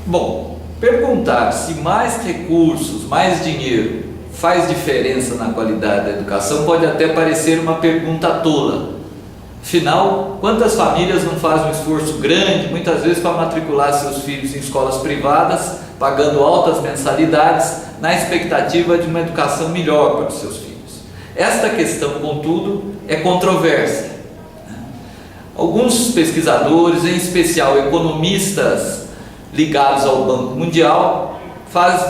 Bom, perguntar se mais recursos, mais dinheiro faz diferença na qualidade da educação pode até parecer uma pergunta tola. Afinal, quantas famílias não fazem um esforço grande, muitas vezes, para matricular seus filhos em escolas privadas, pagando altas mensalidades, na expectativa de uma educação melhor para os seus filhos? Esta questão, contudo, é controversa. Alguns pesquisadores, em especial economistas ligados ao Banco Mundial,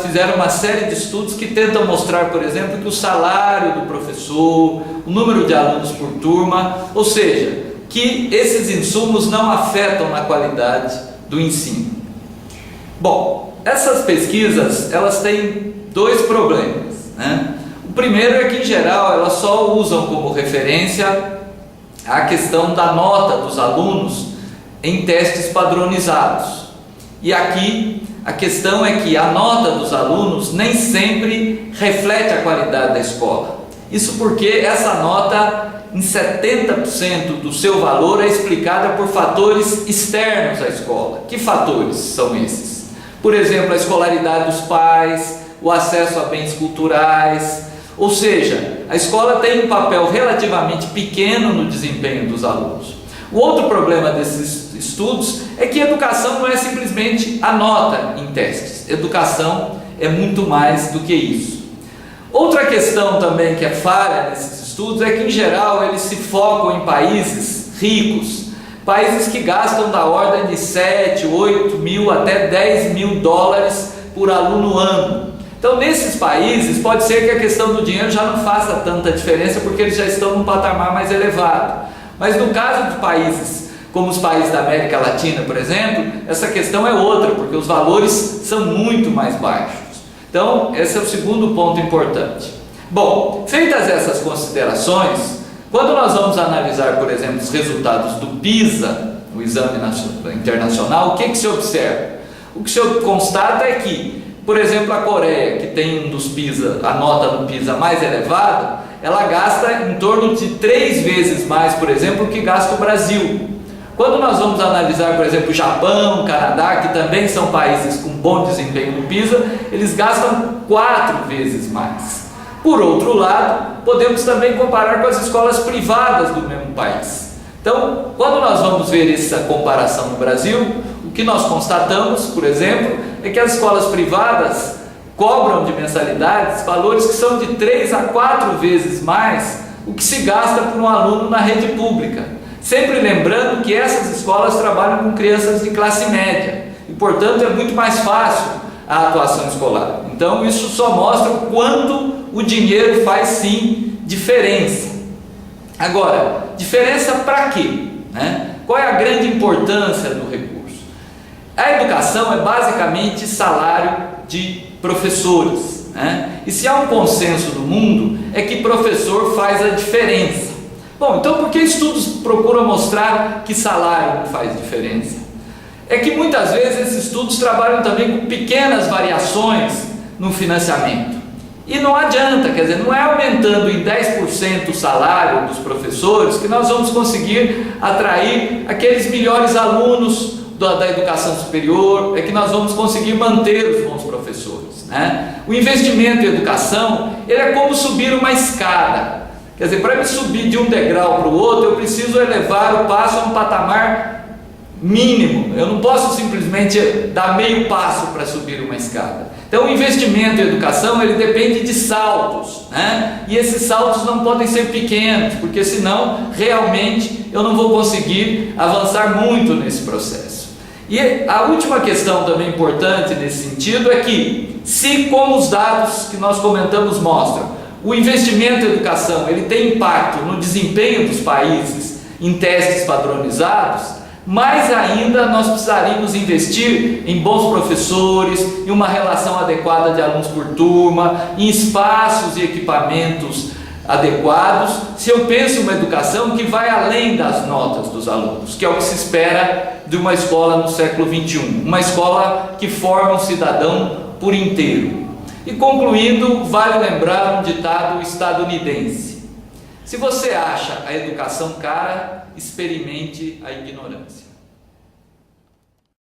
fizeram uma série de estudos que tentam mostrar, por exemplo, que o salário do professor, o número de alunos por turma, ou seja, que esses insumos não afetam na qualidade do ensino. Bom, essas pesquisas, elas têm dois problemas, né? O primeiro é que, em geral, elas só usam como referência a questão da nota dos alunos em testes padronizados. E aqui a questão é que a nota dos alunos nem sempre reflete a qualidade da escola. Isso porque essa nota, em 70% do seu valor, é explicada por fatores externos à escola. Que fatores são esses? Por exemplo, a escolaridade dos pais, o acesso a bens culturais. Ou seja, a escola tem um papel relativamente pequeno no desempenho dos alunos. O outro problema desses estudos é que educação não é simplesmente a nota em testes. Educação é muito mais do que isso. Outra questão também que é falha nesses estudos é que, em geral, eles se focam em países ricos, países que gastam da ordem de 7, 8 mil até 10 mil dólares por aluno ano. Então, nesses países, pode ser que a questão do dinheiro já não faça tanta diferença, porque eles já estão num patamar mais elevado. Mas no caso de países como os países da América Latina, por exemplo, essa questão é outra, porque os valores são muito mais baixos. Então, esse é o segundo ponto importante. Bom, feitas essas considerações, quando nós vamos analisar, por exemplo, os resultados do PISA, o Exame Internacional, o que se observa? O que se constata é que, por exemplo, a Coreia, que tem a nota do PISA mais elevada, ela gasta em torno de 3 vezes mais, por exemplo, do que gasta o Brasil. Quando nós vamos analisar, por exemplo, o Japão, o Canadá, que também são países com bom desempenho no PISA, eles gastam 4 vezes mais. Por outro lado, podemos também comparar com as escolas privadas do mesmo país. Então, quando nós vamos ver essa comparação no Brasil, o que nós constatamos, por exemplo, é que as escolas privadas cobram de mensalidades valores que são de 3 a 4 vezes mais o que se gasta por um aluno na rede pública. Sempre lembrando que essas escolas trabalham com crianças de classe média e, portanto, é muito mais fácil a atuação escolar. Então, isso só mostra o quanto o dinheiro faz, sim, diferença. Agora, diferença para quê, né? Qual é a grande importância do recurso? A educação é basicamente salário de professores, né? E se há um consenso no mundo, é que professor faz a diferença. Bom, então por que estudos procuram mostrar que salário não faz diferença? É que muitas vezes esses estudos trabalham também com pequenas variações no financiamento. E não adianta, quer dizer, não é aumentando em 10% o salário dos professores que nós vamos conseguir atrair aqueles melhores alunos da educação superior, é que nós vamos conseguir manter os bons professores, né? O investimento em educação, ele é como subir uma escada. Quer dizer, para me subir de um degrau para o outro, eu preciso elevar o passo a um patamar mínimo. Eu não posso simplesmente dar meio passo para subir uma escada. Então, o investimento em educação, ele depende de saltos, né? E esses saltos não podem ser pequenos, porque senão, realmente, eu não vou conseguir avançar muito nesse processo. E a última questão também importante nesse sentido é que, se como os dados que nós comentamos mostram, o investimento em educação ele tem impacto no desempenho dos países em testes padronizados, mais ainda nós precisaríamos investir em bons professores, em uma relação adequada de alunos por turma, em espaços e equipamentos adequados, se eu penso em uma educação que vai além das notas dos alunos, que é o que se espera de uma escola no século XXI, uma escola que forma um cidadão por inteiro. E concluindo, vale lembrar um ditado estadunidense: se você acha a educação cara, experimente a ignorância.